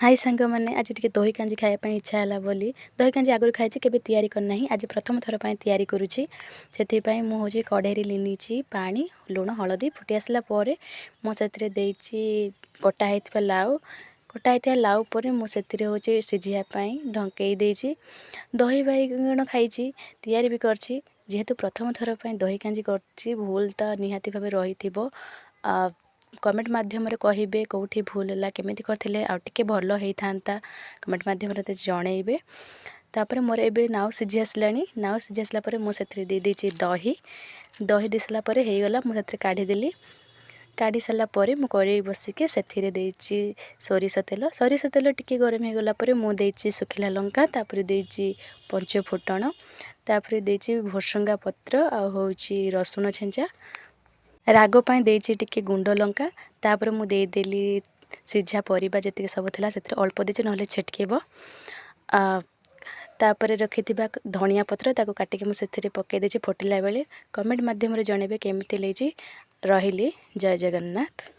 हाय सांग मैंने आज टी दही कांजी खायापी इच्छा है बोली दही कांजी आगुरी खाई केवे तैयारी करना आज प्रथम थर पर तैयारी करुँची से मुझे कढ़ई लीनी पानी लुण हलदी फुटी आसला मुझे कटा होता लाउ कटा होता लाउ पर मुझे हूँ सिझापी ढंकई देती दही बैगण खाई तैयारी भी करची जेहेतु प्रथम थर पर दही कांजी कर भूल तो निहाती भाव रही कमेंट माध्यम कहे कौटी भूल है केमी करते आउे भल होता कमेंट माध्यम जनइबे तापर मोर ए नाउ सिझी आसला नाउ सिझी आसला मुझे दे दही दही दे सारापर होगला मुझे काढ़ीदेली काढ़ी सारापर मु कड़े बसिकी से सोरिष तेल टिके गरम हो गलापर मुझे सुखिला लंका तापर देची पंच फुटण तापर देची भुसंगा पत्र आ होची रसुण छेंचा रागपाई देची टिके गुंड लंका तापर मुदेली सिझा परिबा जति सब थिला सेतिर अल्प देची नहले छेटकेब तापर रखि धनिया पत्र ताको काटिके मु सेथिरे पके देची फुटिला बेले कमेंट माध्यम रे जणेबे केमिति लेची रहिली जय जगन्नाथ।